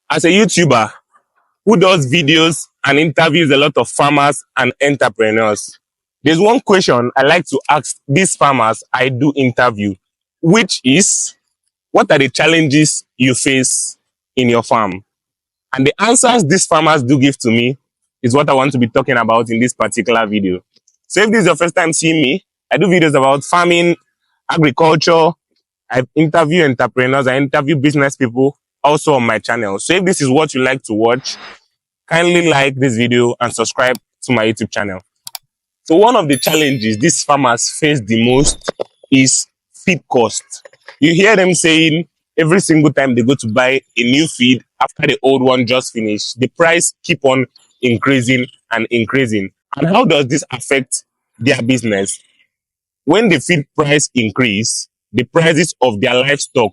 As a YouTuber who does videos and interviews a lot of farmers and entrepreneurs, there's one question I like to ask these farmers I do interview, which is, what are the challenges you face in your farm? And the answers these farmers do give to me is what I want to be talking about in this particular video. So if this is your first time seeing me, I do videos about farming, agriculture. I interview entrepreneurs, I interview business people also on my channel. So if this is what you like to watch, kindly like this video and subscribe to my YouTube channel. So one of the challenges these farmers face the most is feed cost. You hear them saying every single time they go to buy a new feed after the old one just finished, the price keep on increasing and increasing. And how does this affect their business? When the feed price increase, the prices of their livestock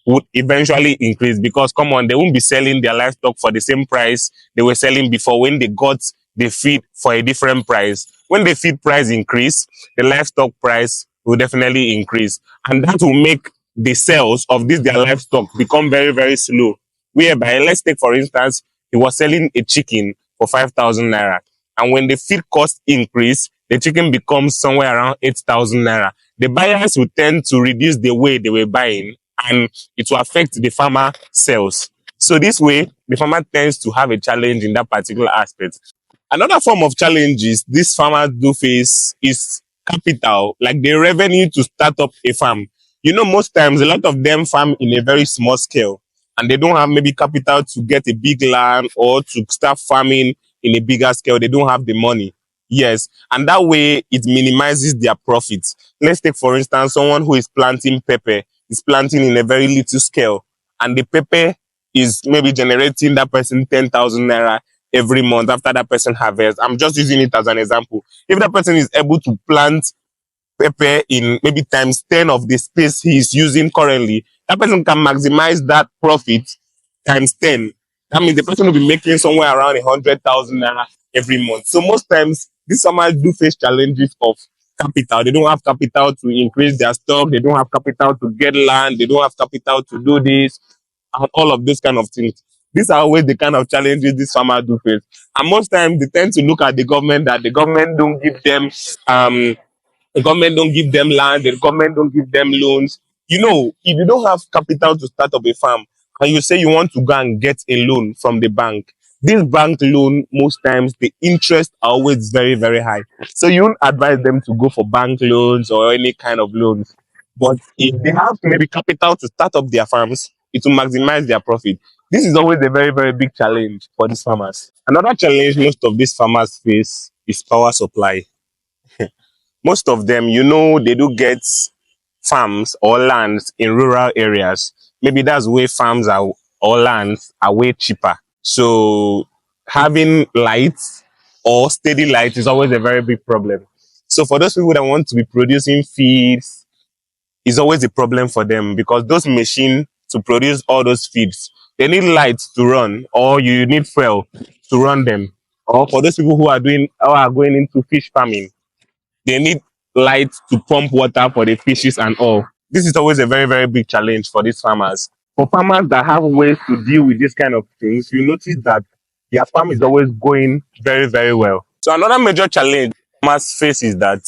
would eventually increase, because come on, they won't be selling their livestock for the same price they were selling before when they got the feed for a different price. When the feed price increase, the livestock price will definitely increase, and that will make the sales of this their livestock become very, very slow. Whereby, let's take for instance, he was selling a chicken for 5,000 naira, and when the feed cost increase, the chicken becomes somewhere around 8,000 naira. The buyers will tend to reduce the way they were buying, and it will affect the farmer sales. So this way, the farmer tends to have a challenge in that particular aspect. Another form of challenges these farmers do face is capital, like the revenue to start up a farm. You know, most times a lot of them farm in a very small scale, and they don't have maybe capital to get a big land or to start farming in a bigger scale. They don't have the money. Yes, and that way it minimizes their profits. Let's take for instance someone who is planting pepper, is planting in a very little scale, and the pepper is maybe generating that person 10,000 naira every month after that person harvests. I'm just using it as an example. If that person is able to plant pepper in maybe times 10 of the space he is using currently, that person can maximize that profit times 10. That means the person will be making somewhere around 100,000 naira every month. So most times, these farmers do face challenges of capital. They don't have capital to increase their stock. They don't have capital to get land. They don't have capital to do this and all of those kind of things. These are always the kind of challenges these farmers do face. And most times they tend to look at the government, that the government don't give them the government don't give them land, the government don't give them loans. You know, if you don't have capital to start up a farm and you say you want to go and get a loan from the bank, this bank loan, most times the interest are always very, very high. So you don't advise them to go for bank loans or any kind of loans. But if they have maybe capital to start up their farms, it will maximize their profit. This is always a very, very big challenge for these farmers. Another challenge most of these farmers face is power supply. Most of them, you know, they do get farms or lands in rural areas. Maybe that's where farms are or lands are way cheaper. So having lights or steady light is always a very big problem. So for those people that want to be producing feeds, is always a problem for them, because those machines to produce all those feeds, they need lights to run, or you need fuel to run them. Or for those people who are doing or are going into fish farming, they need light to pump water for the fishes and all. This is always a very, very big challenge for these farmers. For farmers that have ways to deal with this kind of things, you notice that their farm is always going very, very well. So another major challenge farmers face is that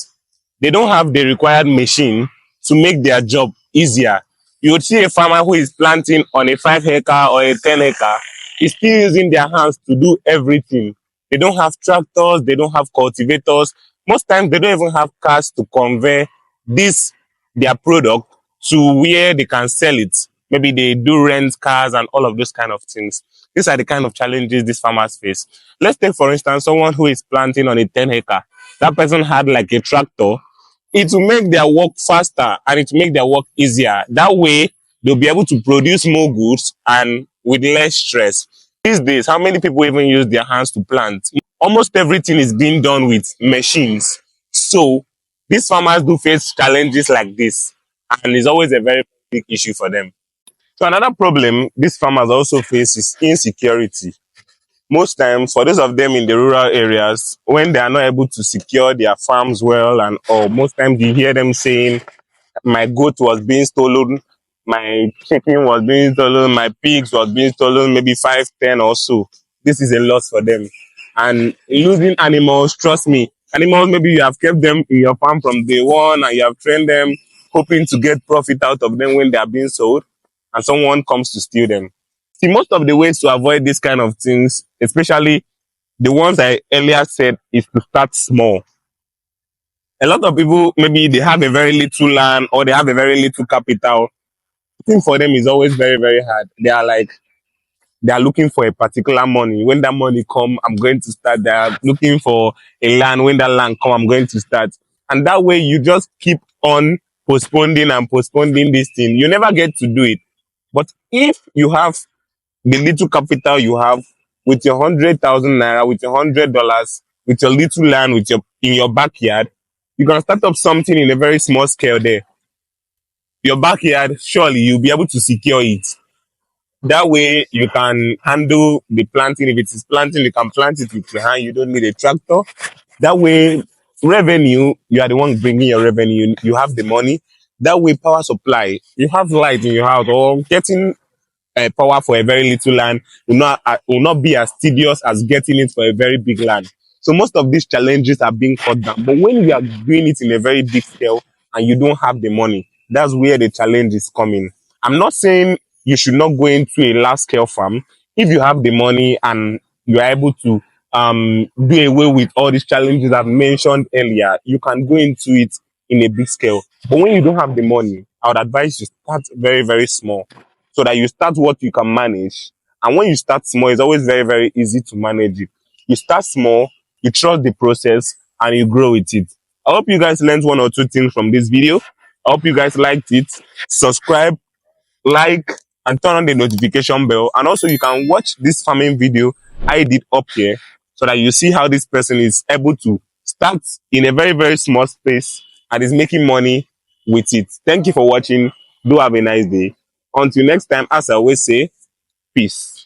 they don't have the required machine to make their job easier. You would see a farmer who is planting on a 5 acre or a 10 acre, is still using their hands to do everything. They don't have tractors, they don't have cultivators. Most times they don't even have cars to convey this, their product, to where they can sell it. Maybe they do rent cars and all of those kind of things. These are the kind of challenges these farmers face. Let's take, for instance, someone who is planting on a 10 acre. That person had like a tractor. It will make their work faster and it will make their work easier. That way, they'll be able to produce more goods and with less stress. These days, how many people even use their hands to plant? Almost everything is being done with machines. So these farmers do face challenges like this, and it's always a very big issue for them. So another problem these farmers also face is insecurity. Most times, for those of them in the rural areas, when they are not able to secure their farms well, and or most times you hear them saying, my goat was being stolen, my chicken was being stolen, my pigs was being stolen, maybe 5, 10 or so. This is a loss for them. And losing animals, trust me, animals, maybe you have kept them in your farm from day one and you have trained them, hoping to get profit out of them when they are being sold, and someone comes to steal them. See, most of the ways to avoid this kind of things, especially the ones I earlier said, is to start small. A lot of people, maybe they have a very little land or they have a very little capital. Thing for them is always very, very hard. They are looking for a particular money. When that money come, I'm going to start. They are looking for a land. When that land come, I'm going to start. And that way you just keep on postponing and postponing this thing. You never get to do it. But if you have the little capital you have with your 100,000 naira, with your $100, with your little land, with your in your backyard, you can start up something in a very small scale there. Your backyard, surely you'll be able to secure it. That way you can handle the planting. If it is planting, you can plant it with your hand. You don't need a tractor. That way, revenue, you are the one bringing your revenue. You have the money. That way, power supply, you have light in your house or getting power for a very little land will not be as tedious as getting it for a very big land. So most of these challenges are being cut down. But when you are doing it in a very big scale and you don't have the money, that's where the challenge is coming. I'm not saying you should not go into a large scale farm. If you have the money and you are able to do away with all these challenges I've mentioned earlier, you can go into it in a big scale. But when you don't have the money, I would advise you start very, very small so that you start what you can manage. And when you start small, it's always very, very easy to manage it. You start small, you trust the process, and you grow with it. I hope you guys learned one or two things from this video. I hope you guys liked it. Subscribe, like, and turn on the notification bell. And also, you can watch this farming video I did up here so that you see how this person is able to start in a very, very small space and is making money with it. Thank you for watching. Do have a nice day. Until next time, as I always say, peace.